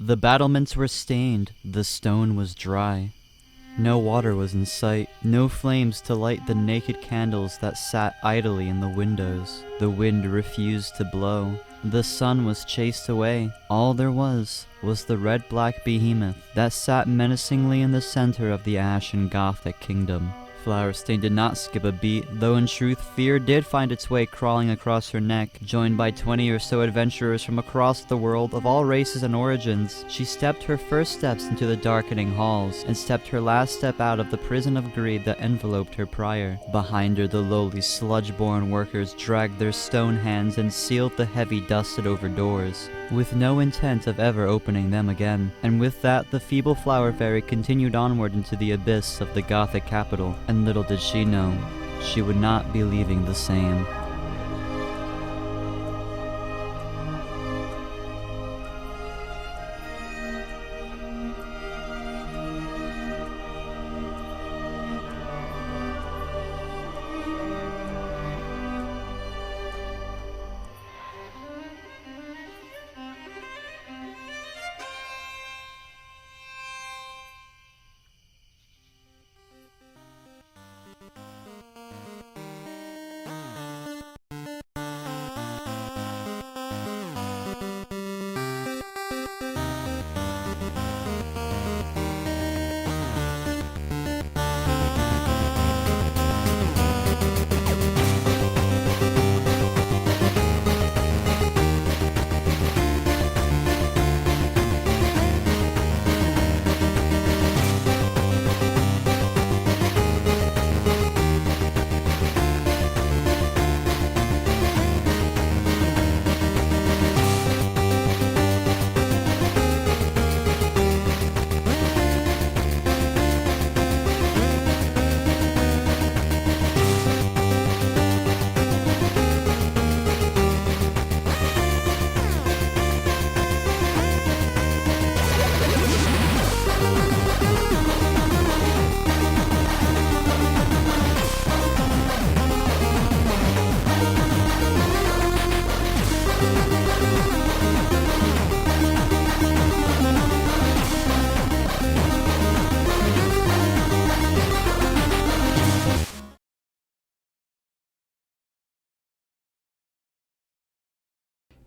The battlements were stained, the stone was dry. No water was in sight, no flames to light the naked candles that sat idly in the windows. The wind refused to blow. The sun was chased away. All there was the red-black behemoth that sat menacingly in the center of the Ashen Gothic kingdom. Flowerstain did not skip a beat, though in truth fear did find its way crawling across her neck. Joined by 20 or so adventurers from across the world of all races and origins, she stepped her first steps into the darkening halls, and stepped her last step out of the prison of greed that enveloped her prior. Behind her the lowly sludge-born workers dragged their stone hands and sealed the heavy dusted over doors, with no intent of ever opening them again. And with that the feeble flower fairy continued onward into the abyss of the Gothic capital, and little did she know, she would not be leaving the same.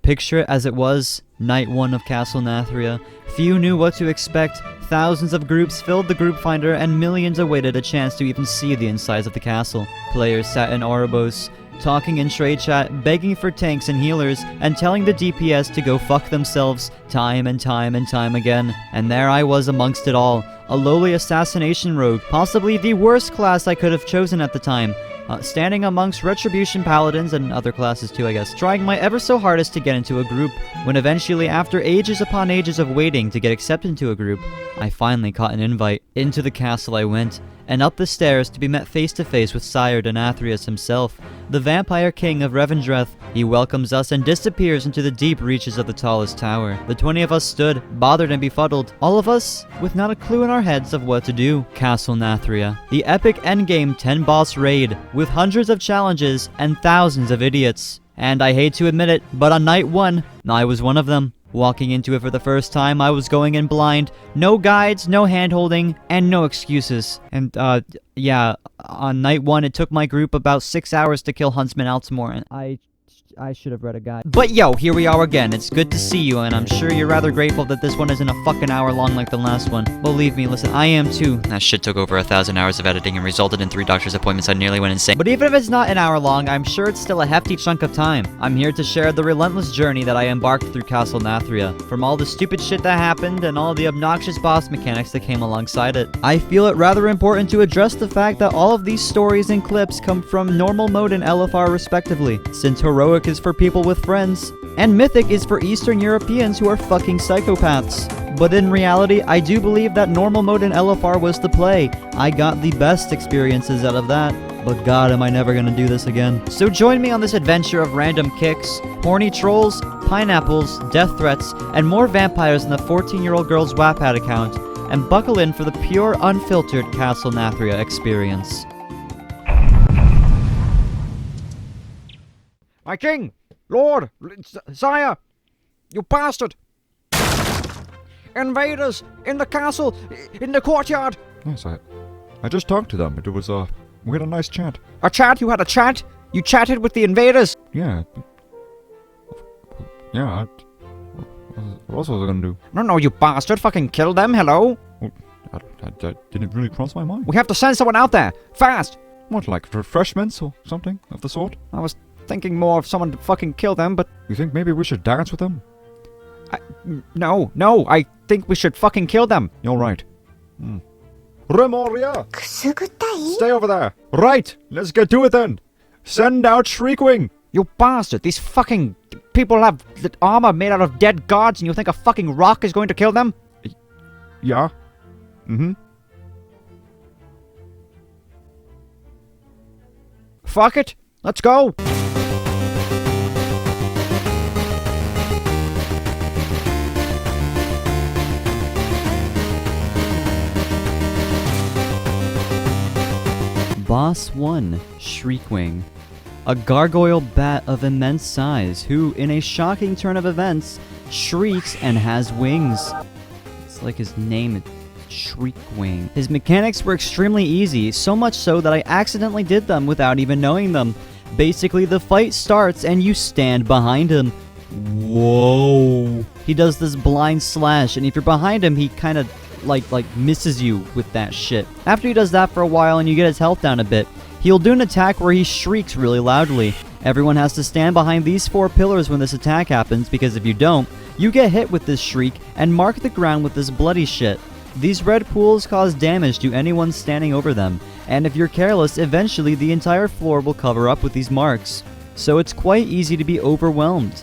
Picture it as it was, night 1 of Castle Nathria. Few knew what to expect. Thousands of groups filled the group finder, and millions awaited a chance to even see the insides of the castle. Players sat in Ouroboros, talking in trade chat, begging for tanks and healers, and telling the DPS to go fuck themselves time and time and time again. And there I was amongst it all, a lowly assassination rogue, possibly the worst class I could have chosen at the time. Standing amongst Retribution Paladins and other classes too, I guess, trying my ever so hardest to get into a group, when eventually, after ages upon ages of waiting to get accepted into a group, I finally caught an invite. Into the castle I went, and up the stairs to be met face to face with Sire Denathrius himself, the Vampire King of Revendreth. He welcomes us and disappears into the deep reaches of the tallest tower. The 20 of us stood, bothered and befuddled, all of us with not a clue in our heads of what to do. Castle Nathria, the epic endgame 10-boss raid, with hundreds of challenges and thousands of idiots. And I hate to admit it, but on night 1, I was one of them. Walking into it for the first time, I was going in blind. No guides, no hand-holding, and no excuses. And, yeah, on night 1, it took my group about 6 hours to kill Huntsman Altimor, and I should have read a guide. But yo, here we are again. It's good to see you, and I'm sure you're rather grateful that this one isn't a fucking hour long like the last one. Believe me, listen, I am too. That shit took over 1,000 hours of editing and resulted in 3 doctor's appointments. I nearly went insane. But even if it's not an hour long, I'm sure it's still a hefty chunk of time. I'm here to share the relentless journey that I embarked through Castle Nathria, from all the stupid shit that happened and all the obnoxious boss mechanics that came alongside it. I feel it rather important to address the fact that all of these stories and clips come from normal mode and LFR respectively, since heroic is for people with friends, and mythic is for Eastern Europeans who are fucking psychopaths. But in reality, I do believe that normal mode and LFR was the play. I got the best experiences out of that. But god, am I never gonna do this again. So join me on this adventure of random kicks, horny trolls, pineapples, death threats, and more vampires than the 14-year-old girl's Wattpad account, and buckle in for the pure, unfiltered Castle Nathria experience. My king! Lord! Sire! You bastard! invaders! In the castle! In the courtyard! Yes, I just talked to them. It was, we had a nice chat. A chat? You had a chat? You chatted with the invaders? Yeah. Yeah, what else was I gonna do? No, you bastard. Fucking kill them, hello? That didn't really cross my mind. We have to send someone out there! Fast! What, like refreshments or something of the sort? I was thinking more of someone to fucking kill them, but... You think maybe we should dance with them? No, I think we should fucking kill them. You're right. Remoria! Stay over there! Right! Let's get to it then! Send out Shriekwing! You bastard! These fucking people have the armor made out of dead gods and you think a fucking rock is going to kill them? Yeah. Fuck it! Let's go! Boss 1, Shriekwing. A gargoyle bat of immense size who, in a shocking turn of events, shrieks and has wings. It's like his name, Shriekwing. His mechanics were extremely easy, so much so that I accidentally did them without even knowing them. Basically, the fight starts and you stand behind him. Whoa. He does this blind slash, and if you're behind him, he kind of like misses you with that shit. After he does that for a while and you get his health down a bit, he'll do an attack where he shrieks really loudly. Everyone has to stand behind these 4 pillars when this attack happens, because if you don't, you get hit with this shriek and mark the ground with this bloody shit. These red pools cause damage to anyone standing over them, and if you're careless, eventually the entire floor will cover up with these marks. So it's quite easy to be overwhelmed.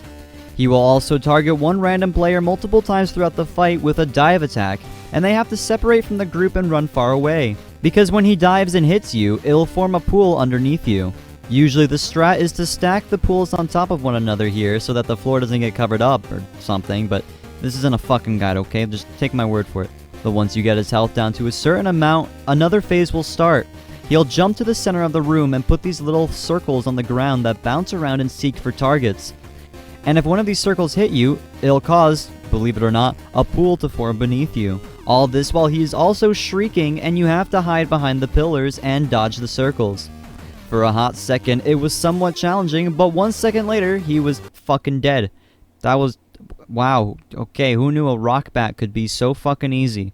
He will also target one random player multiple times throughout the fight with a dive attack, and they have to separate from the group and run far away. Because when he dives and hits you, it'll form a pool underneath you. Usually the strat is to stack the pools on top of one another here so that the floor doesn't get covered up or something, but this isn't a fucking guide, okay? Just take my word for it. But once you get his health down to a certain amount, another phase will start. He'll jump to the center of the room and put these little circles on the ground that bounce around and seek for targets. And if one of these circles hit you, it'll cause, believe it or not, a pool to form beneath you. All this while he's also shrieking and you have to hide behind the pillars and dodge the circles. For a hot second, it was somewhat challenging, but 1 second later, he was fucking dead. That was... wow. Okay, who knew a rock bat could be so fucking easy?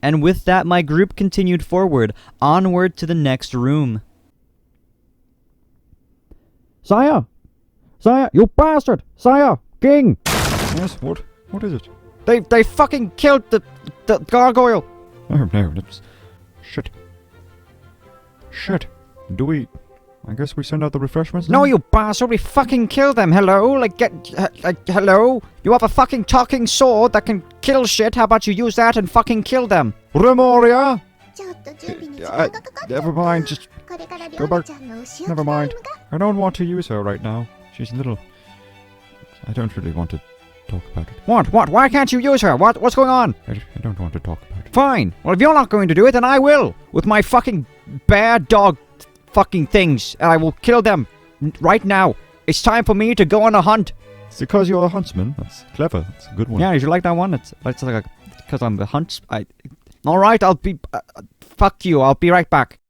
And with that, my group continued forward, onward to the next room. Sire! Sire, you bastard! Sire! King! Yes, what? What is it? They fucking killed the gargoyle! No, let's... Shit. Do we... I guess we send out the refreshments now? No, you bastard, we fucking kill them, hello? Hello? You have a fucking talking sword that can kill shit, how about you use that and fucking kill them? Remoria! Never mind, just go back. Never mind. I don't want to use her right now. She's a little... I don't really want to talk about it. What? Why can't you use her? What's going on? I don't want to talk about it. Fine. Well, if you're not going to do it, then I will. With my fucking bear dog fucking things. And I will kill them right now. It's time for me to go on a hunt. It's because you're a huntsman. That's clever. That's a good one. Yeah, you like that one? It's like a... because I'm a hunt... Alright, I'll be... fuck you. I'll be right back.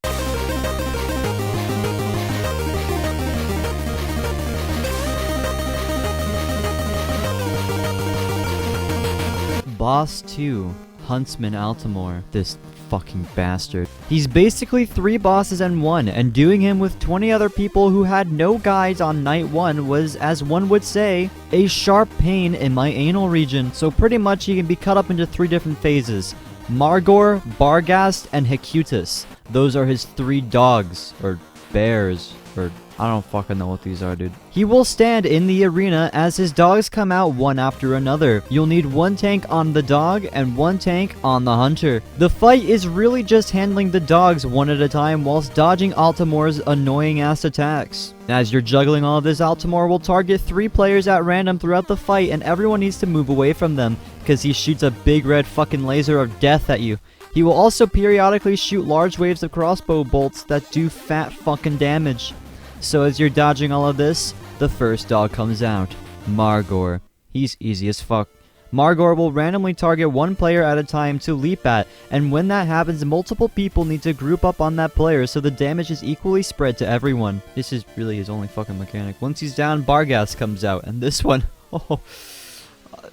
Boss 2, Huntsman Altimor. This fucking bastard. He's basically 3 bosses in one, and doing him with 20 other people who had no guides on night 1 was, as one would say, a sharp pain in my anal region. So pretty much he can be cut up into 3 different phases. Margor, Barghast, and Hecutus. Those are his 3 dogs, or bears, or... I don't fucking know what these are, dude. He will stand in the arena as his dogs come out one after another. You'll need 1 tank on the dog and 1 tank on the hunter. The fight is really just handling the dogs one at a time whilst dodging Altimor's annoying ass attacks. As you're juggling all of this, Altimor will target 3 players at random throughout the fight, and everyone needs to move away from them because he shoots a big red fucking laser of death at you. He will also periodically shoot large waves of crossbow bolts that do fat fucking damage. So as you're dodging all of this, the first dog comes out. Margor. He's easy as fuck. Margor will randomly target one player at a time to leap at, and when that happens, multiple people need to group up on that player so the damage is equally spread to everyone. This is really his only fucking mechanic. Once he's down, Barghast comes out, and this one, oh,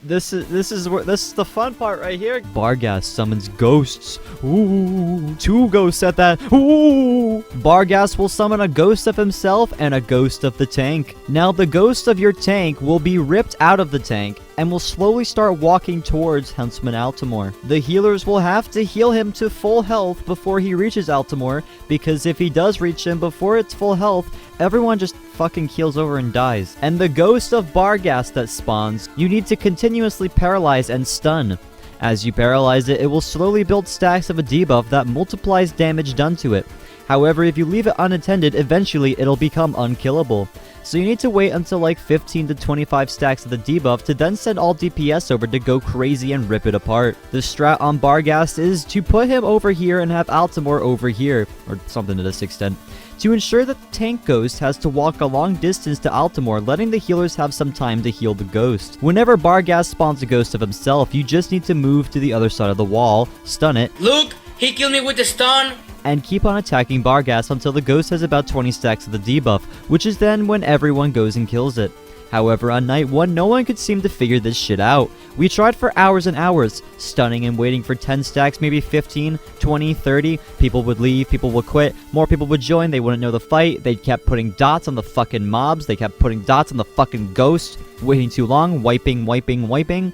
this is the fun part right here. Barghast summons ghosts. Ooh, 2 ghosts at that. Ooh. Barghast will summon a ghost of himself and a ghost of the tank. Now the ghost of your tank will be ripped out of the tank and will slowly start walking towards Huntsman Altimor. The healers will have to heal him to full health before he reaches Altimor, because if he does reach him before it's full health, everyone just fucking keels over and dies. And the ghost of Barghast that spawns, you need to continuously paralyze and stun. As you paralyze it, it will slowly build stacks of a debuff that multiplies damage done to it. However, if you leave it unattended, eventually it'll become unkillable. So you need to wait until like 15 to 25 stacks of the debuff to then send all DPS over to go crazy and rip it apart. The strat on Barghast is to put him over here and have Altimor over here, or something to this extent, to ensure that the tank ghost has to walk a long distance to Altimor, letting the healers have some time to heal the ghost. Whenever Barghast spawns a ghost of himself, you just need to move to the other side of the wall, stun it. Look, he killed me with the stun. And keep on attacking Barghast until the ghost has about 20 stacks of the debuff, which is then when everyone goes and kills it. However, on night 1, no one could seem to figure this shit out. We tried for hours and hours, stunning and waiting for 10 stacks, maybe 15, 20, 30. People would leave, people would quit, more people would join, they wouldn't know the fight. They kept putting dots on the fucking mobs, they kept putting dots on the fucking ghost. Waiting too long, wiping.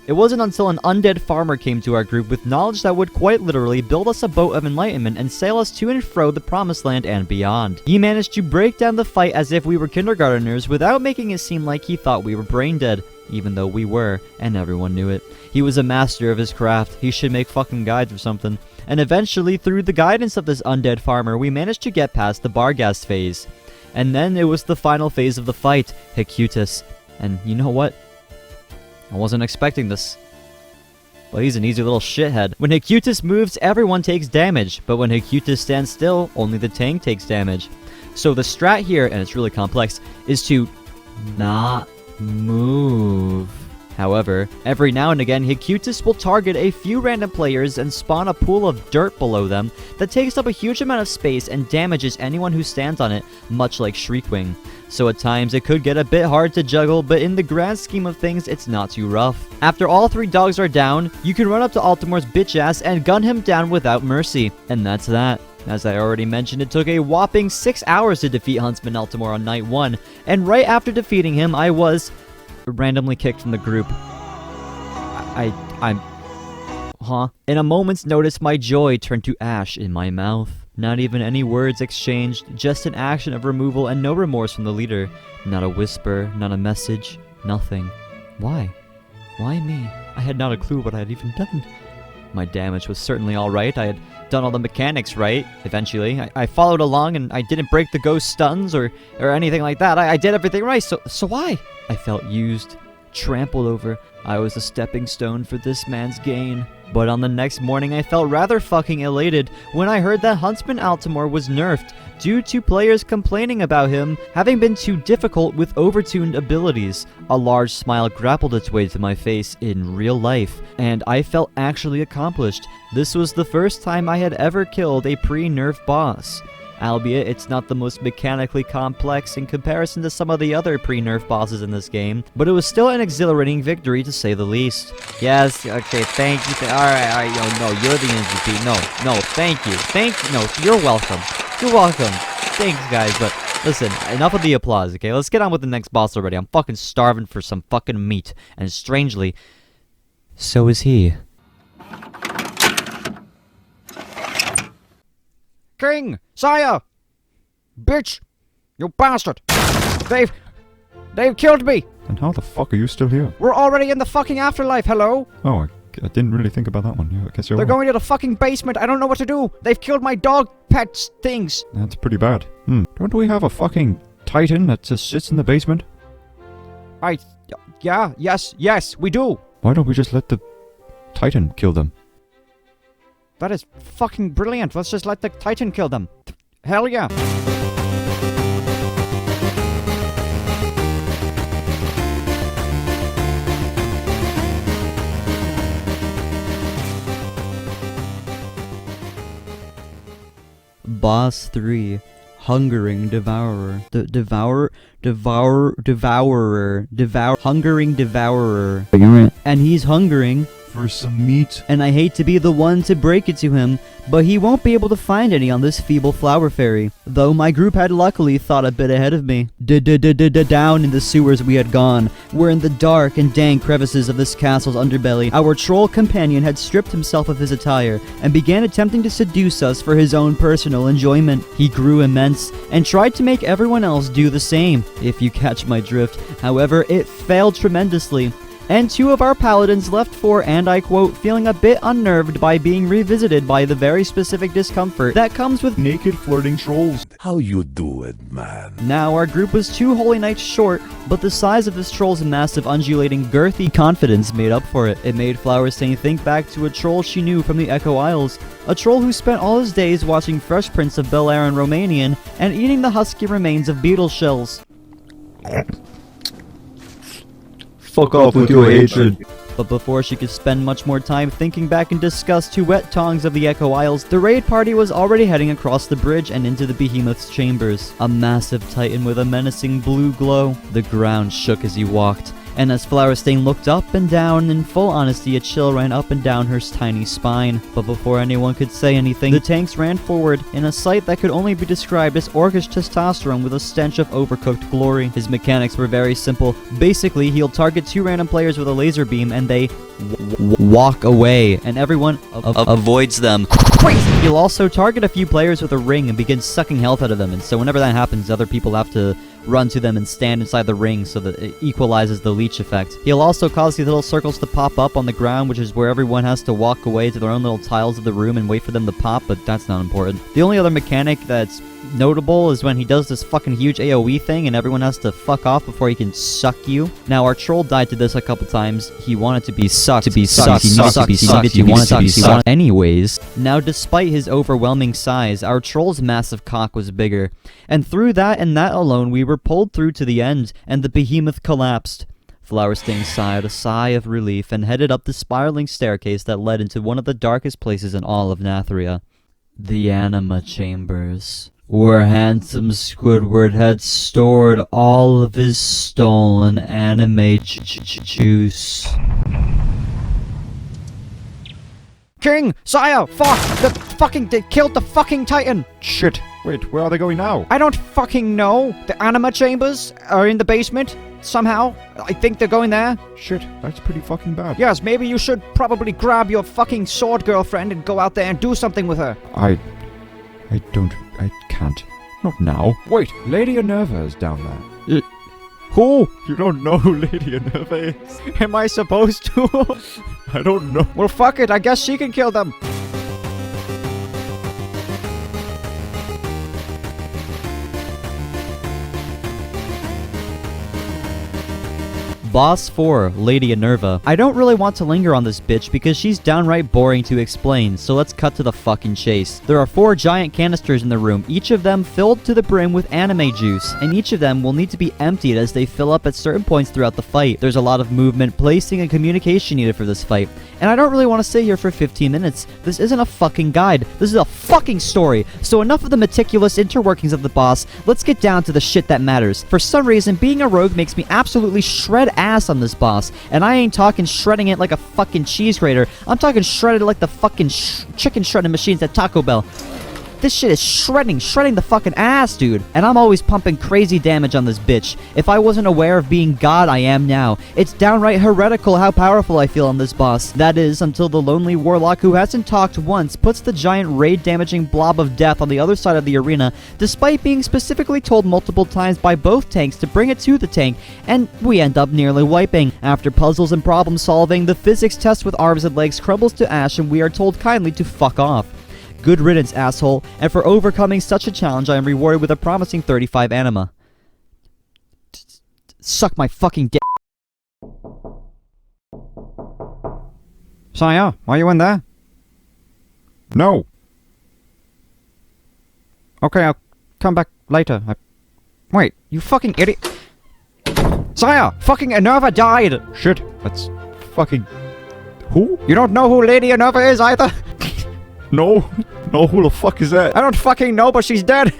It wasn't until an undead farmer came to our group with knowledge that would quite literally build us a boat of enlightenment and sail us to and fro the promised land and beyond. He managed to break down the fight as if we were kindergarteners without making it seem like he thought we were brain dead, even though we were, and everyone knew it. He was a master of his craft. He should make fucking guides or something. And eventually, through the guidance of this undead farmer, we managed to get past the Barghast phase. And then it was the final phase of the fight, Kael'Thas. And you know what? I wasn't expecting this. But he's an easy little shithead. When Kael'Thas moves, everyone takes damage. But when Kael'Thas stands still, only the tank takes damage. So the strat here, and it's really complex, is to not move. However, every now and again, Kael'Thas will target a few random players and spawn a pool of dirt below them that takes up a huge amount of space and damages anyone who stands on it, much like Shriekwing. So at times it could get a bit hard to juggle, but in the grand scheme of things, it's not too rough. After all 3 dogs are down, you can run up to Altimor's bitch ass and gun him down without mercy. And that's that. As I already mentioned, it took a whopping 6 hours to defeat Huntsman Altimor on night 1, and right after defeating him, I was randomly kicked from the group. In a moment's notice, my joy turned to ash in my mouth. Not even any words exchanged, just an action of removal and no remorse from the leader. Not a whisper, not a message, nothing. Why? Why me? I had not a clue what I had even done. My damage was certainly alright. I had done all the mechanics right, eventually. I followed along and I didn't break the ghost stuns or anything like that. I did everything right, so why? I felt used, trampled over. I was a stepping stone for this man's gain. But on the next morning, I felt rather fucking elated when I heard that Huntsman Altimor was nerfed due to players complaining about him having been too difficult with overtuned abilities. A large smile grappled its way to my face in real life, and I felt actually accomplished. This was the first time I had ever killed a pre-nerf boss. Albeit, it's not the most mechanically complex in comparison to some of the other pre-nerf bosses in this game, but it was still an exhilarating victory to say the least. Yes, okay, thank you. Alright, no, you're the MVP. No, thank you. No, you're welcome. You're welcome. Thanks, guys, but listen, enough of the applause, okay? Let's get on with the next boss already. I'm fucking starving for some fucking meat, and strangely, so is he. King! Sire! Bitch! You bastard! They've killed me! And how the fuck are you still here? We're already in the fucking afterlife, hello? Oh, I didn't really think about that one. Yeah, I guess you're They're right. going to the fucking basement. I don't know what to do. They've killed my dog pets things. That's pretty bad. Don't we have a fucking titan that just sits in the basement? Yes, we do. Why don't we just let the titan kill them? That is fucking brilliant. Let's just let the Titan kill them. Hell yeah. Boss 3. Hungering Devourer. Hungering Devourer. And he's hungering For some meat. and I hate to be the one to break it to him, but he won't be able to find any on this feeble flower fairy, though my group had luckily thought a bit ahead of me. Down in the sewers we had gone, where in the dark and dank crevices of this castle's underbelly, our troll companion had stripped himself of his attire and began attempting to seduce us for his own personal enjoyment. He grew immense and tried to make everyone else do the same, if you catch my drift. However, it failed tremendously, and two of our paladins left for, and I quote, feeling a bit unnerved by being revisited by the very specific discomfort that comes with Naked flirting trolls. How you do it, man? Now, our group was 2 holy knights short, but the size of this troll's massive, undulating, girthy confidence made up for it. It made Flowerstain think back to a troll she knew from the Echo Isles, a troll who spent all his days watching Fresh Prince of Bel-Air and Romanian and eating the husky remains of beetle shells. Fuck off with your hatred. But before she could spend much more time thinking back in disgust to wet tongues of the Echo Isles, the raid party was already heading across the bridge and into the behemoth's chambers. A massive titan with a menacing blue glow. The ground shook as he walked, and as Flowerstain looked up and down, in full honesty, a chill ran up and down her tiny spine. But before anyone could say anything, the tanks ran forward in a sight that could only be described as orcish testosterone with a stench of overcooked glory. His mechanics were very simple. Basically, he'll target 2 random players with a laser beam and they walk away, and everyone avoids them. He'll also target a few players with a ring and begin sucking health out of them, and so whenever that happens, other people have to run to them and stand inside the ring so that it equalizes the leech effect. He'll also cause these little circles to pop up on the ground, which is where everyone has to walk away to their own little tiles of the room and wait for them to pop, but that's not important. The only other mechanic that's notable is when he does this fucking huge AoE thing and everyone has to fuck off before he can suck you. Now, our troll died to this a couple times. He wanted to be sucked. Anyways, now despite his overwhelming size, our troll's massive cock was bigger. And through that and that alone, we were pulled through to the end, and the behemoth collapsed. Flowerstain sighed a sigh of relief and headed up the spiraling staircase that led into one of the darkest places in all of Nathria. The anima chambers, where handsome Squidward had stored all of his stolen anime juice. King! Sire! Fuck! They killed the fucking titan! Shit. Wait, where are they going now? I don't fucking know. The anima chambers are in the basement, somehow. I think they're going there. Shit, that's pretty fucking bad. Yes, maybe you should probably grab your fucking sword girlfriend and go out there and do something with her. I can't. Not now. Wait, Lady Inerva is down there. Who? You don't know who Lady Inerva is? Am I supposed to? I don't know. Well, fuck it. I guess she can kill them. Boss 4, Lady Inerva. I don't really want to linger on this bitch because she's downright boring to explain, so let's cut to the fucking chase. There are 4 giant canisters in the room, each of them filled to the brim with anime juice, and each of them will need to be emptied as they fill up at certain points throughout the fight. There's a lot of movement, placing, and communication needed for this fight, and I don't really want to sit here for 15 minutes. This isn't a fucking guide. This is a fucking story. So enough of the meticulous interworkings of the boss. Let's get down to the shit that matters. For some reason, being a rogue makes me absolutely shred ass on this boss, and I ain't talking shredding it like a fucking cheese grater. I'm talking shredded like the fucking chicken shredding machines at Taco Bell. This shit is shredding the fucking ass, dude. And I'm always pumping crazy damage on this bitch. If I wasn't aware of being God, I am now. It's downright heretical how powerful I feel on this boss. That is, until the lonely warlock who hasn't talked once puts the giant raid-damaging blob of death on the other side of the arena, despite being specifically told multiple times by both tanks to bring it to the tank, and we end up nearly wiping. After puzzles and problem solving, the physics test with arms and legs crumbles to ash and we are told kindly to fuck off. Good riddance, asshole, and for overcoming such a challenge I am rewarded with a promising 35 anima. Suck my fucking dick. Sire, are you in there? No. Okay, I'll come back later. Wait, you fucking idiot. Sire, fucking Inerva died! Shit, that's fucking... Who? You don't know who Lady Inerva is either? No. Oh, who the fuck is that? I don't fucking know, but she's dead.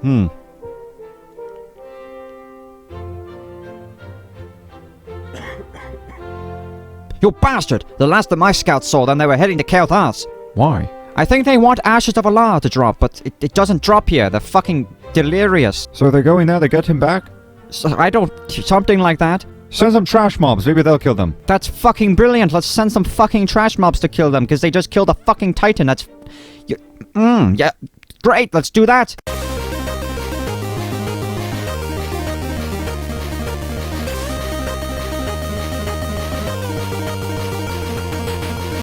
You bastard! The last that my scouts saw them, they were heading to Kael'Thas. Why? I think they want Ashes of Allah to drop, but it doesn't drop here. They're fucking delirious. So they're going there to get him back? So I don't... something like that. Send some trash mobs, maybe they'll kill them. That's fucking brilliant. Let's send some fucking trash mobs to kill them, because they just killed a fucking titan. That's... yeah. Great, let's do that.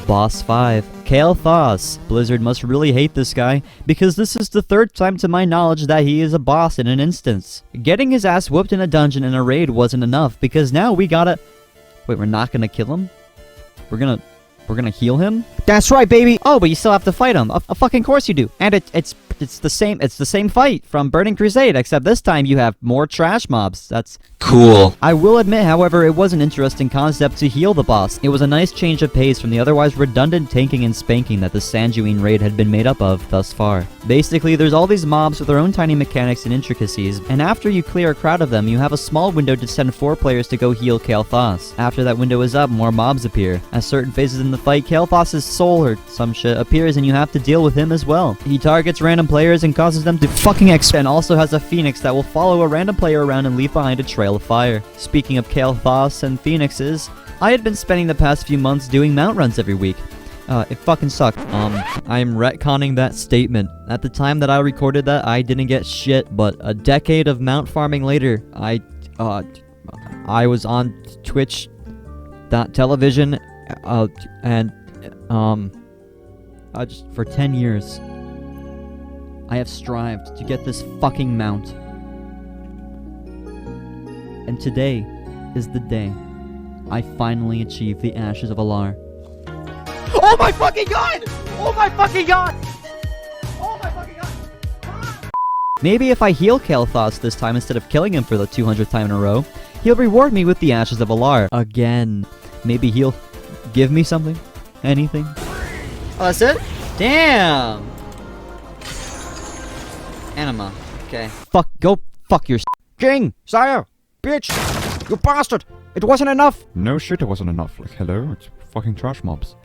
Boss 5. Kael'Thas. Blizzard must really hate this guy, because this is the third time to my knowledge that he is a boss in an instance. Getting his ass whooped in a dungeon in a raid wasn't enough, because now we gotta... Wait, we're not gonna kill him? We're gonna heal him? That's right, baby. Oh, but you still have to fight him. Of fucking course you do. And it's the same fight from Burning Crusade, except this time you have more trash mobs. That's Cool. I will admit, however, it was an interesting concept to heal the boss. It was a nice change of pace from the otherwise redundant tanking and spanking that the Sanguine raid had been made up of thus far. Basically, there's all these mobs with their own tiny mechanics and intricacies, and after you clear a crowd of them, you have a small window to send 4 players to go heal Kael'Thas. After that window is up, more mobs appear. At certain phases in the fight, Kael'Thas' soul or some shit appears and you have to deal with him as well. He targets random players and causes them to fucking and also has a phoenix that will follow a random player around and leave behind a trail of fire. Speaking of Kael'Thas and phoenixes, I had been spending the past few months doing mount runs every week. It fucking sucked. I'm retconning that statement. At the time that I recorded that, I didn't get shit, but a decade of mount farming later, I was on Twitch.television, and just for 10 years, I have strived to get this fucking mount. And today is the day I finally achieved the Ashes of Alar. Oh my fucking god! Oh my fucking god! Oh my fucking god! Maybe if I heal Kael'Thas this time instead of killing him for the 200th time in a row, he'll reward me with the Ashes of Alar again. Maybe he'll give me something? Anything? Oh, that's it? Damn! Anima. Okay. Go fuck your King! Sire! Bitch! You bastard! It wasn't enough! No shit, it wasn't enough. Like, hello? It's fucking trash mobs.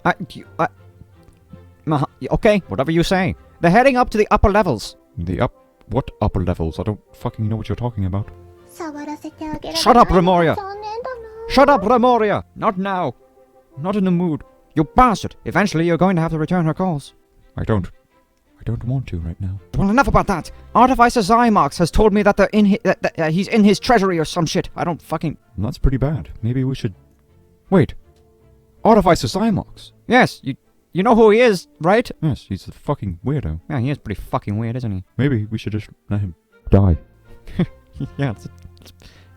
Okay, whatever you say. They're heading up to the upper levels. What upper levels? I don't fucking know what you're talking about. Shut up, Remoria! Shut up, Remoria! Not now. Not in the mood. You bastard! Eventually you're going to have to return her calls. I don't want to right now. Well, enough about that. Artificer Xymox has told me that they're in he's in his treasury or some shit. I don't fucking... That's pretty bad. Maybe we should... Wait. Artificer Xymox? Yes, you know who he is, right? Yes, he's a fucking weirdo. Yeah, he is pretty fucking weird, isn't he? Maybe we should just let him die. Yeah,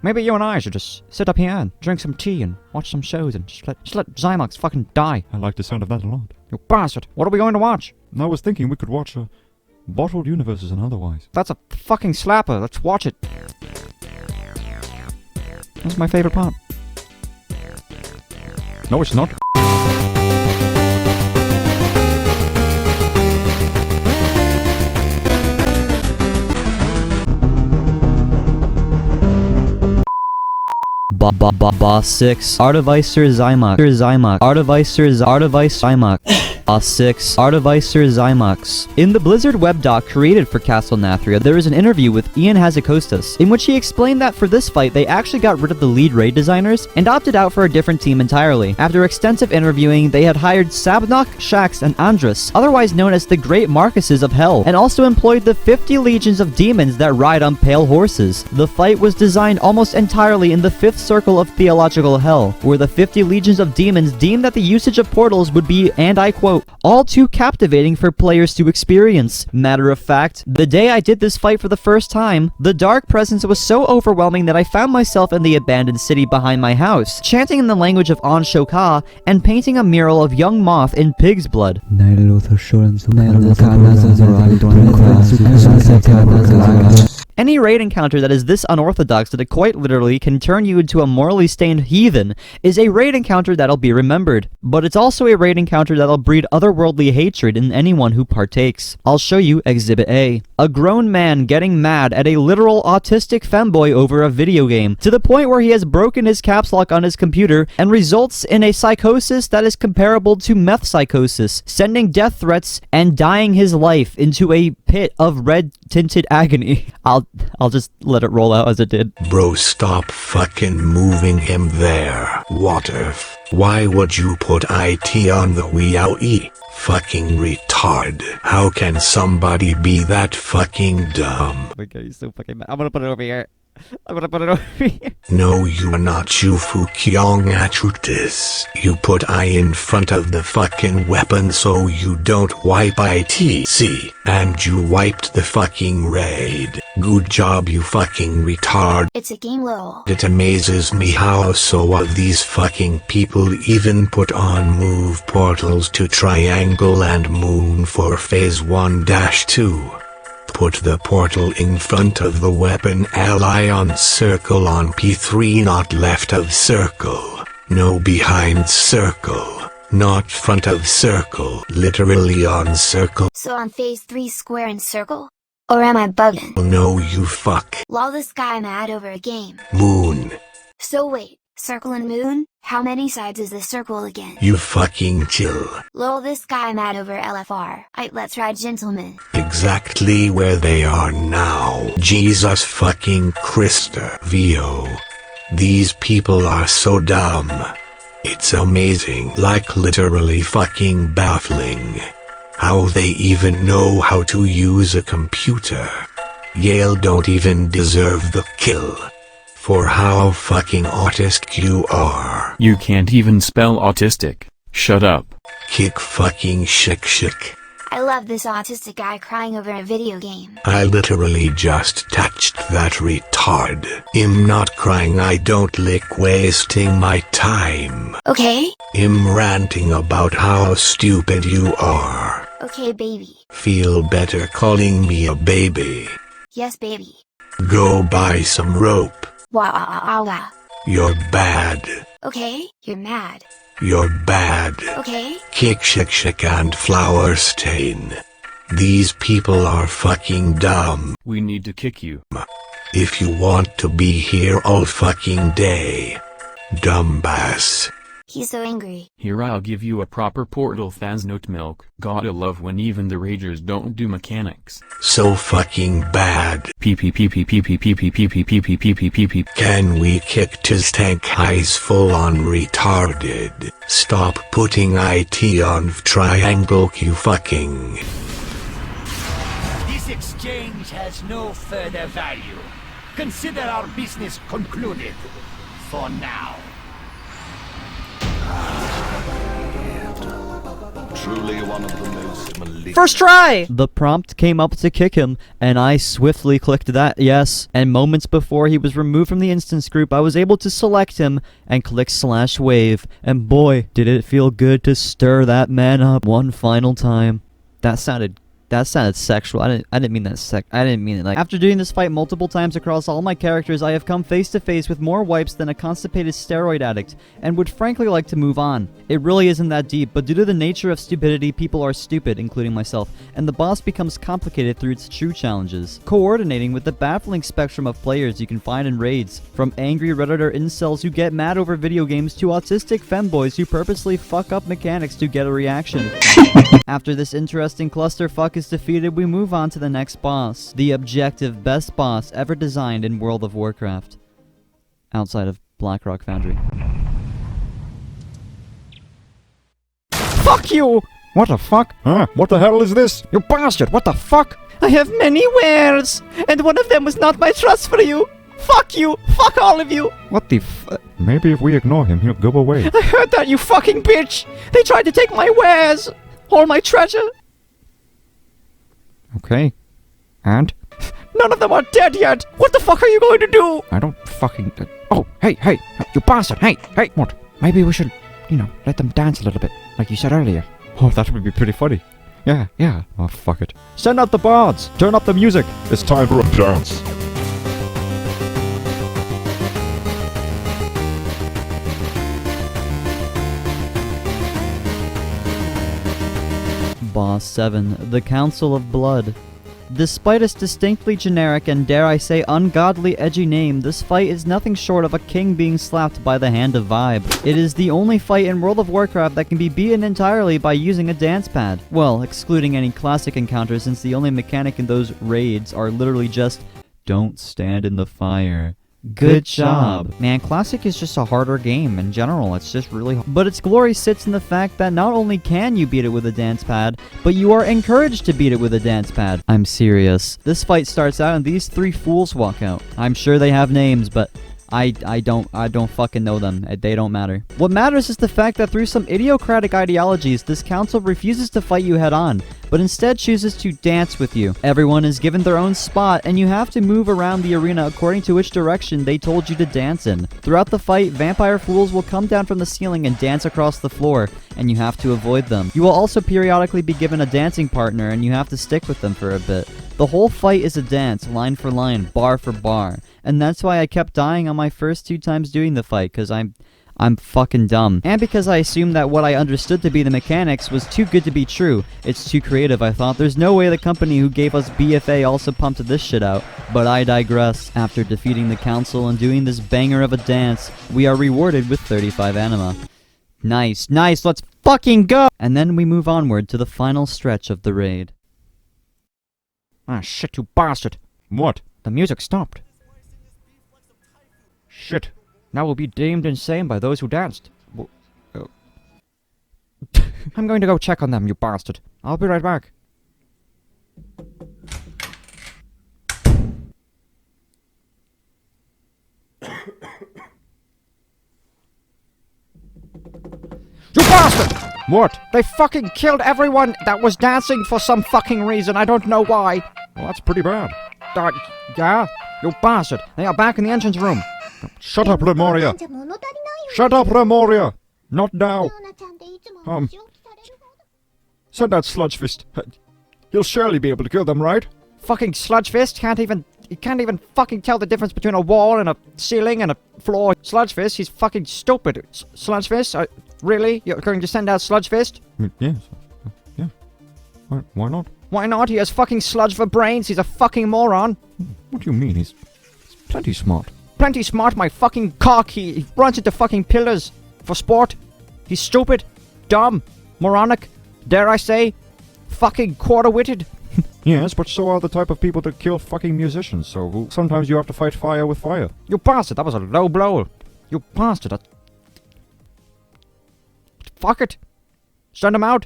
maybe you and I should just sit up here and drink some tea and watch some shows and just let Xymox fucking die. I like the sound of that a lot. You bastard. What are we going to watch? I was thinking we could watch Bottled Universes and Otherwise. That's a fucking slapper. Let's watch it. That's my favorite part. No, it's not. Boss 6. Artificer Xymox. Artificer Xymox. Boss 6. Artificer Xymox. In the Blizzard web doc created for Castle Nathria, there is an interview with Ian Hazacostas, in which he explained that for this fight, they actually got rid of the lead raid designers and opted out for a different team entirely. After extensive interviewing, they had hired Sabnok, Shax, and Andrus, otherwise known as the Great Marquises of Hell, and also employed the 50 legions of demons that ride on pale horses. The fight was designed almost entirely in the 5th circle of theological hell, where the 50 legions of demons deemed that the usage of portals would be, and I quote, all too captivating for players to experience. Matter of fact, the day I did this fight for the first time, the dark presence was so overwhelming that I found myself in the abandoned city behind my house, chanting in the language of Anshoka and painting a mural of young moth in pig's blood. Any raid encounter that is this unorthodox that it quite literally can turn you into a morally stained heathen is a raid encounter that'll be remembered. But it's also a raid encounter that'll breed otherworldly hatred in anyone who partakes. I'll show you Exhibit A. A grown man getting mad at a literal autistic femboy over a video game, to the point where he has broken his caps lock on his computer and results in a psychosis that is comparable to meth psychosis, sending death threats and dying his life into a pit of red-tinted agony. I'll just let it roll out as it did. Bro, stop fucking moving him there. Water. Why would you put IT on the WoW? Fucking retard. How can somebody be that fucking dumb? Oh my god, he's so fucking mad. I'm gonna put it over here. No, you are not, you Fukyong Atrutis. You put I in front of the fucking weapon so you don't wipe ITC. And you wiped the fucking raid. Good job, you fucking retard. It's a game, lol. It amazes me how so of these fucking people even put on move portals to Triangle and Moon for Phase 1-2. Put the portal in front of the weapon ally on circle on P3, not left of circle. No, behind circle. Not front of circle. Literally on circle. So on phase 3 square and circle? Or am I bugging? No, you fuck. Lol, this guy mad over a game. Moon. So wait, circle and moon? How many sides is the circle again? You fucking chill. Lol, this guy mad over LFR. Let's ride, gentlemen. Exactly where they are now. Jesus fucking Christa. VO. These people are so dumb. It's amazing, like literally fucking baffling. How they even know how to use a computer. Yale don't even deserve the kill. For how fucking autistic you are. You can't even spell autistic. Shut up. Kick fucking shik. I love this autistic guy crying over a video game. I literally just touched that retard. I'm not crying, I don't like wasting my time. Okay? I'm ranting about how stupid you are. Okay, baby. Feel better calling me a baby. Yes, baby. Go buy some rope. Wow. You're bad. Okay, you're mad. You're bad. Okay? Kick shik and Flowerstain. These people are fucking dumb. We need to kick you. If you want to be here all fucking day. Dumbass. He's so angry. Here, I'll give you a proper portal Thasnote milk. Gotta love when even the ragers don't do mechanics. So fucking bad. P. Can we kick his tank eyes full on retarded? Stop putting IT on triangle, you fucking. This exchange has no further value. Consider our business concluded. For now. Truly one of the most malignant. First try! The prompt came up to kick him, and I swiftly clicked that yes, and moments before he was removed from the instance group, I was able to select him and click /wave, and boy, did it feel good to stir that man up one final time. That sounded sexual. I didn't mean that I didn't mean it like. After doing this fight multiple times across all my characters, I have come face to face with more wipes than a constipated steroid addict, and would frankly like to move on. It really isn't that deep, but due to the nature of stupidity, people are stupid, including myself, and the boss becomes complicated through its true challenges. Coordinating with the baffling spectrum of players you can find in raids, from angry redditor incels who get mad over video games to autistic femboys who purposely fuck up mechanics to get a reaction. After this interesting clusterfuck is defeated, we move on to the next boss. The objective best boss ever designed in World of Warcraft. Outside of Blackrock Foundry. Fuck you! What the fuck? Huh? What the hell is this? You bastard! What the fuck? I have many wares, and one of them was not my trust for you. Fuck you! Fuck all of you! What the Maybe if we ignore him, he'll go away. I heard that, you fucking bitch! They tried to take my wares! All my treasure! Okay. And? None of them are dead yet! What the fuck are you going to do? I don't fucking... Oh, hey, you bastard, hey! What? Maybe we should, let them dance a little bit, like you said earlier. Oh, that would be pretty funny. Yeah. Oh, fuck it. Send out the bards! Turn up the music! It's time for a dance! Boss 7, the Council of Blood. Despite its distinctly generic and dare I say ungodly edgy name, this fight is nothing short of a king being slapped by the hand of Vibe. It is the only fight in World of Warcraft that can be beaten entirely by using a dance pad. Well, excluding any classic encounters, since the only mechanic in those raids are literally just don't stand in the fire. Good job. Man, Classic is just a harder game in general. It's just really hard. But its glory sits in the fact that not only can you beat it with a dance pad, but you are encouraged to beat it with a dance pad. I'm serious. This fight starts out and these three fools walk out. I'm sure they have names, but I don't fucking know them. They don't matter. What matters is the fact that through some idiocratic ideologies, this council refuses to fight you head on, but instead chooses to dance with you. Everyone is given their own spot, and you have to move around the arena according to which direction they told you to dance in. Throughout the fight, vampire fools will come down from the ceiling and dance across the floor, and you have to avoid them. You will also periodically be given a dancing partner, and you have to stick with them for a bit. The whole fight is a dance, line for line, bar for bar. And that's why I kept dying on my first 2 times doing the fight, because I'm fucking dumb. And because I assumed that what I understood to be the mechanics was too good to be true. It's too creative, I thought. There's no way the company who gave us BFA also pumped this shit out. But I digress. After defeating the council and doing this banger of a dance, we are rewarded with 35 anima. Nice, nice, let's fucking go! And then we move onward to the final stretch of the raid. Ah, shit, you bastard. What? The music stopped. Shit. Now we'll be deemed insane by those who danced. I'm going to go check on them, you bastard. I'll be right back. You bastard! What? They fucking killed everyone that was dancing for some fucking reason. I don't know why. Well, that's pretty bad. Yeah? You bastard. They are back in the entrance room. Shut up, Lemuria! Shut up, Lemuria! Not now! Send that Sludgefist. He'll surely be able to kill them, right? Fucking Sludgefist he can't even fucking tell the difference between a wall and a ceiling and a floor. Sludgefist, he's fucking stupid. Sludgefist, really? You're going to send out Sludgefist? Yes. Yeah. Why not? Why not? He has fucking sludge for brains. He's a fucking moron. What do you mean? He's plenty smart. Plenty smart, my fucking cock. He runs into fucking pillars for sport. He's stupid, dumb, moronic, dare I say, fucking quarter-witted. Yes, but so are the type of people that kill fucking musicians, so sometimes you have to fight fire with fire. You bastard, that was a low blow. You bastard. Fuck it. Send him out.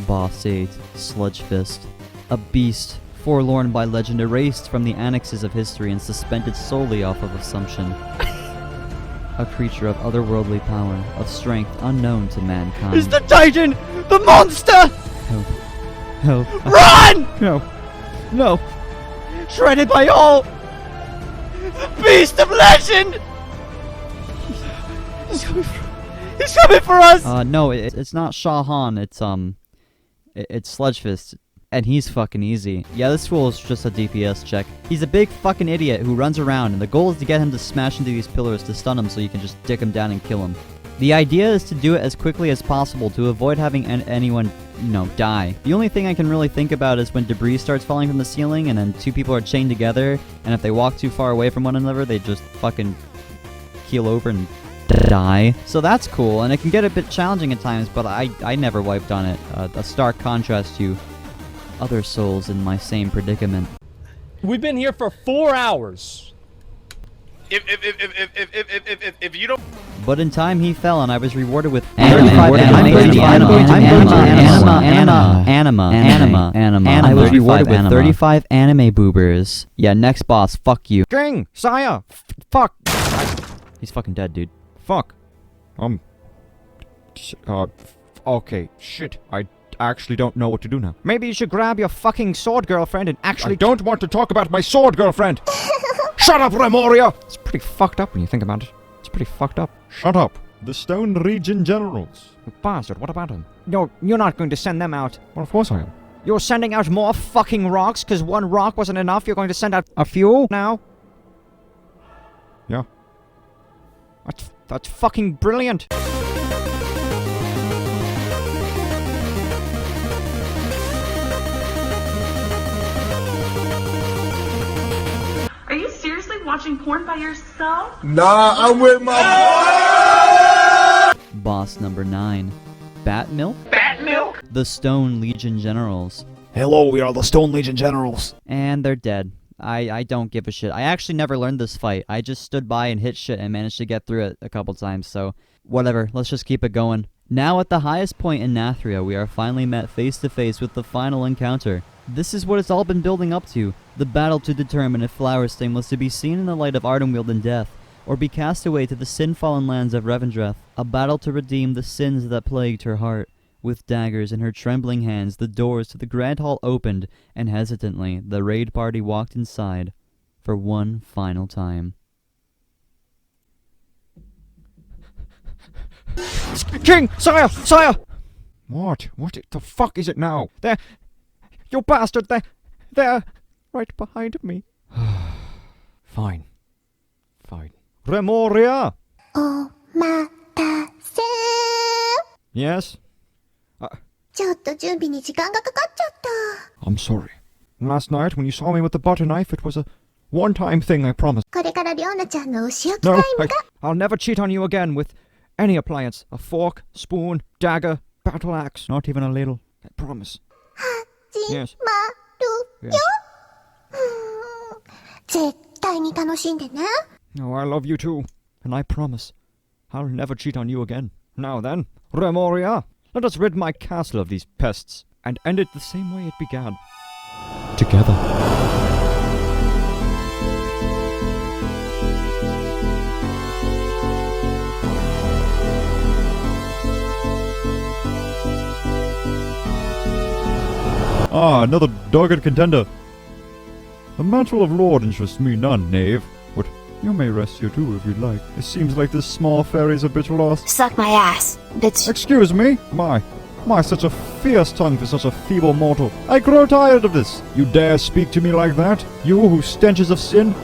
Boss 8, Sludgefist. A beast, forlorn by legend, erased from the annexes of history and suspended solely off of assumption. A creature of otherworldly power, of strength unknown to mankind. It's the Titan! The monster! Help. Help. Run! No. No. Shredded by all! The beast of legend! He's coming for us! No, it's not Shah Han, it's Sludgefist. And he's fucking easy. Yeah, this fool is just a DPS check. He's a big fucking idiot who runs around, and the goal is to get him to smash into these pillars to stun him so you can just dick him down and kill him. The idea is to do it as quickly as possible to avoid having anyone, die. The only thing I can really think about is when debris starts falling from the ceiling and then 2 people are chained together, and if they walk too far away from one another, they just fucking keel over and die. So that's cool, and it can get a bit challenging at times, but I never wiped on it. A stark contrast to other souls in my same predicament. We've been here for 4 hours. If you don't. But in time he fell, and I was rewarded with anima. I was rewarded with 35 anime boobers. Yeah, next boss, fuck you. King! Sire! Fuck! He's fucking dead, dude. Fuck. Okay, shit. I actually don't know what to do now. Maybe you should grab your fucking sword girlfriend and actually— I don't want to talk about my sword girlfriend! Shut up, Remoria! It's pretty fucked up when you think about it. It's pretty fucked up. Shut up. The Stone Region Generals. You bastard, what about them? No, you're not going to send them out. Well, of course I am. You're sending out more fucking rocks because one rock wasn't enough? You're going to send out a few now? That's fucking brilliant. Are you seriously watching porn by yourself? Nah, I'm with my Boss number 9. Bat Milk? Bat milk? The Stone Legion Generals. Hello, we are the Stone Legion Generals. And they're dead. I don't give a shit. I actually never learned this fight. I just stood by and hit shit and managed to get through it a couple times, so whatever. Let's just keep it going. Now at the highest point in Nathria, we are finally met face to face with the final encounter. This is what it's all been building up to. The battle to determine if Flowerstain was to be seen in the light of Ardenweald and death, or be cast away to the sin-fallen lands of Revendreth. A battle to redeem the sins that plagued her heart. With daggers in her trembling hands, the doors to the Grand Hall opened, and hesitantly, the raid party walked inside for one final time. King! Sire! Sire! What? What the fuck is it now? There! You bastard! There! Right behind me. Fine. Fine. Remoria! お待たせ Yes? ちょっと準備に時間がかかっちゃった。 I'm sorry. Last night, when you saw me with the butter knife, it was a one-time thing, I promise. これからリオナちゃんのお仕置き No, タイムが。 I'll never cheat on you again with any appliance. A fork, spoon, dagger, battle axe. Not even a ladle. I promise. 始 Yes. まるよ。絶対に楽しんでね。 Oh, I love you too. And I promise, I'll never cheat on you again. Now then, Remoria, let us rid my castle of these pests, and end it the same way it began. Together. Ah, another dogged contender. The mantle of Lord interests me none, knave. But you may rest here too if you'd like. It seems like this small fairy's a bit lost. Suck my ass, bitch. Excuse me? My, such a fierce tongue for such a feeble mortal. I grow tired of this. You dare speak to me like that? You who stenches of sin?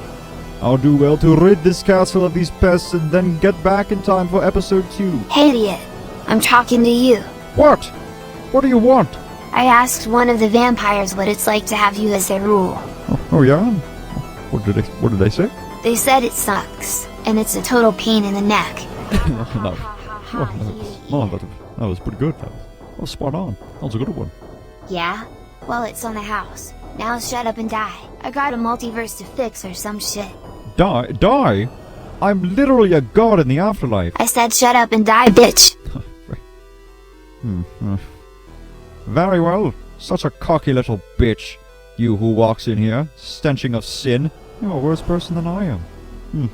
I'll do well to rid this castle of these pests and then get back in time for episode 2. Hey, idiot. I'm talking to you. What? What do you want? I asked one of the vampires what it's like to have you as their rule. Oh yeah? What did they say? They said it sucks, and it's a total pain in the neck. That was pretty good. That was spot on. That was a good one. Yeah? Well, it's on the house. Now shut up and die. I got a multiverse to fix or some shit. Die? I'm literally a god in the afterlife. I said shut up and die, bitch! Very well. Such a cocky little bitch. You who walks in here, stenching of sin. You're a worse person than I am.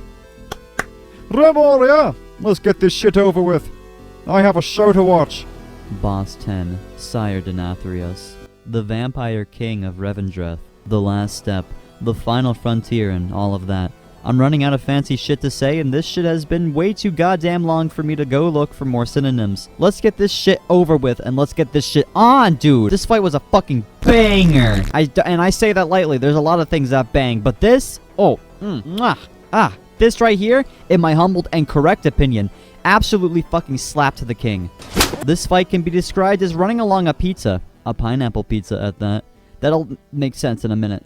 Remoria! Let's get this shit over with. I have a show to watch. Boss 10. Sire Denathrius. The Vampire King of Revendreth. The last step. The final frontier and all of that. I'm running out of fancy shit to say, and this shit has been way too goddamn long for me to go look for more synonyms. Let's get this shit over with, and let's get this shit on, dude! This fight was a fucking banger! And I say that lightly, there's a lot of things that bang, but this? Oh, this right here, in my humbled and correct opinion, absolutely fucking slapped the king. This fight can be described as running along a pizza. A pineapple pizza at that. That'll make sense in a minute.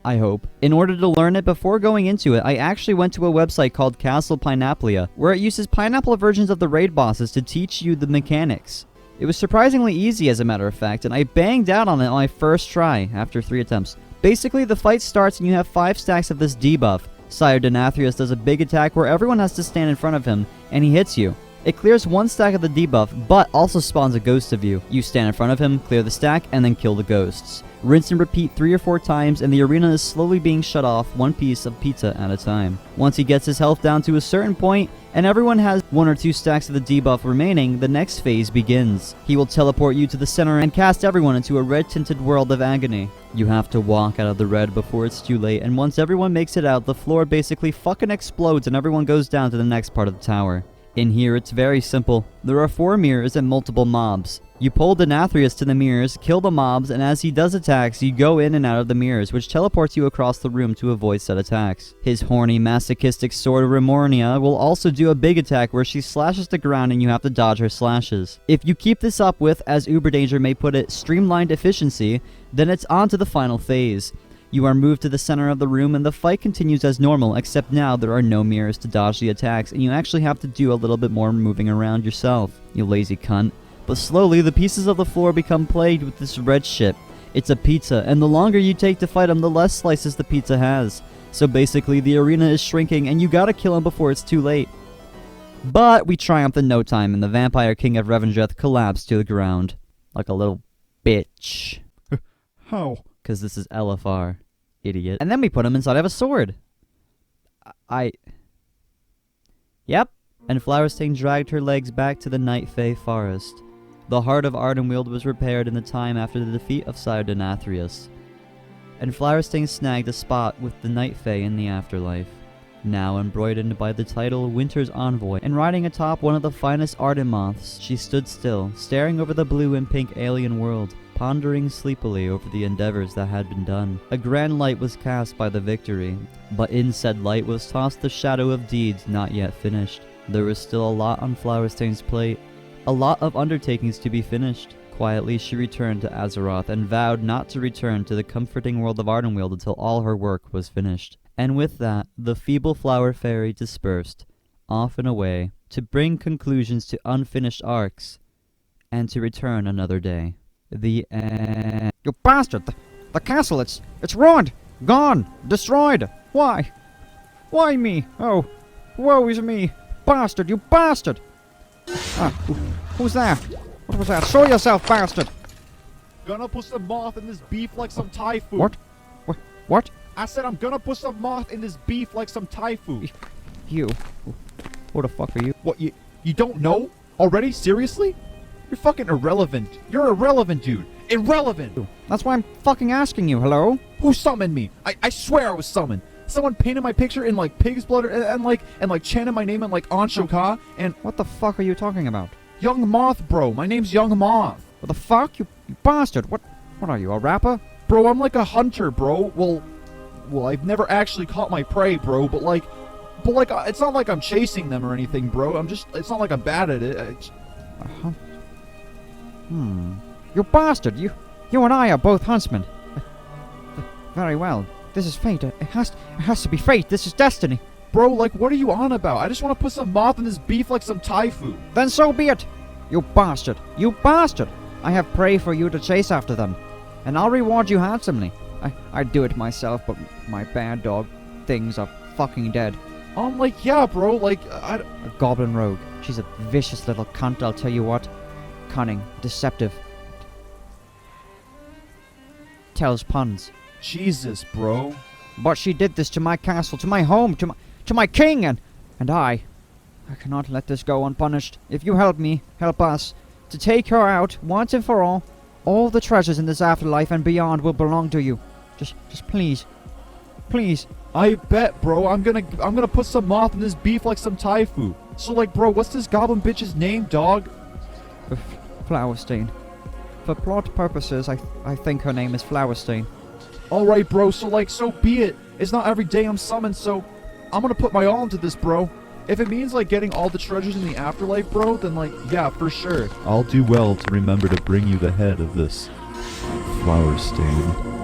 I hope. In order to learn it before going into it, I actually went to a website called Castle Pineaplia, where it uses pineapple versions of the raid bosses to teach you the mechanics. It was surprisingly easy as a matter of fact, and I banged out on it on my first try, after 3 attempts. Basically, the fight starts and you have 5 stacks of this debuff. Sire Denathrius does a big attack where everyone has to stand in front of him, and he hits you. It clears 1 stack of the debuff, but also spawns a ghost of you. You stand in front of him, clear the stack, and then kill the ghosts. Rinse and repeat 3 or 4 times, and the arena is slowly being shut off 1 piece of pizza at a time. Once he gets his health down to a certain point, and everyone has 1 or 2 stacks of the debuff remaining, the next phase begins. He will teleport you to the center and cast everyone into a red-tinted world of agony. You have to walk out of the red before it's too late, and once everyone makes it out, the floor basically fucking explodes and everyone goes down to the next part of the tower. In here, it's very simple. There are 4 mirrors and multiple mobs. You pull Denathrius to the mirrors, kill the mobs, and as he does attacks, you go in and out of the mirrors, which teleports you across the room to avoid said attacks. His horny, masochistic sword Remornia will also do a big attack where she slashes the ground and you have to dodge her slashes. If you keep this up with, as Uber Danger may put it, streamlined efficiency, then it's on to the final phase. You are moved to the center of the room and the fight continues as normal, except now there are no mirrors to dodge the attacks and you actually have to do a little bit more moving around yourself, you lazy cunt. But slowly, the pieces of the floor become plagued with this red shit. It's a pizza, and the longer you take to fight him, the less slices the pizza has. So basically, the arena is shrinking, and you gotta kill him before it's too late. But we triumphed in no time, and the Vampire King of Revendreth collapsed to the ground. Like a little bitch. How? Because this is LFR, idiot. And then we put him inside of a sword. Yep. And Flowerstain dragged her legs back to the Night Fae forest. The heart of Ardenweald was repaired in the time after the defeat of Sire Denathrius. And Flowerstain snagged a spot with the Night Fae in the afterlife. Now embroidered by the title Winter's Envoy, and riding atop one of the finest Arden moths, she stood still, staring over the blue and pink alien world, pondering sleepily over the endeavors that had been done. A grand light was cast by the victory, but in said light was tossed the shadow of deeds not yet finished. There was still a lot on Flowerstain's plate, a lot of undertakings to be finished. Quietly she returned to Azeroth and vowed not to return to the comforting world of Ardenweald until all her work was finished. And with that, the feeble flower fairy dispersed, off and away, to bring conclusions to unfinished arcs, and to return another day. The end. You bastard! The castle, it's ruined! Gone! Destroyed! Why? Why me? Oh, woe is me! Bastard, you bastard! Who's there? What was that? Show yourself, bastard! Gonna put some moth in this beef like some Thai food. What? What? I said I'm gonna put some moth in this beef like some Thai food. You? Who the fuck are you? What, you don't know? Already? Seriously? You're fucking irrelevant. You're irrelevant, dude. Irrelevant! That's why I'm fucking asking you, hello? Who summoned me? I swear I was summoned. Someone painted my picture in like pig's blood and like chanted my name in like Anshoka and What the fuck are you talking about? Young Moth, bro. My name's Young Moth. What the fuck? You bastard! What are you, a rapper? Bro, I'm like a hunter, bro. Well, I've never actually caught my prey, bro, but like, it's not like I'm chasing them or anything, bro. It's not like I'm bad at it. You bastard! You and I are both huntsmen. Very well. This is fate. It has to be fate. This is destiny. Bro, like, what are you on about? I just want to put some moth in this beef like some Thai food. Then so be it! You bastard! You bastard! I have prey for you to chase after them, and I'll reward you handsomely. I'd do it myself, but my bad dog things are fucking dead. Like, yeah, bro, like, A goblin rogue. She's a vicious little cunt, I'll tell you what. Cunning, deceptive. Tells puns. Jesus, bro. But she did this to my castle, to my home, to my king, and I cannot let this go unpunished. If you help me, help us, to take her out, once and for all the treasures in this afterlife and beyond will belong to you. Just please. Please. I bet, bro. I'm gonna put some moth in this beef like some Thai food. So, like, bro, what's this goblin bitch's name, dog? Flowerstain. For plot purposes, I think her name is Flowerstain. Alright, bro, so be it. It's not every day I'm summoned, so I'm gonna put my all into this, bro. If it means, like, getting all the treasures in the afterlife, bro, then, like, yeah, for sure. I'll do well to remember to bring you the head of this Flowerstain.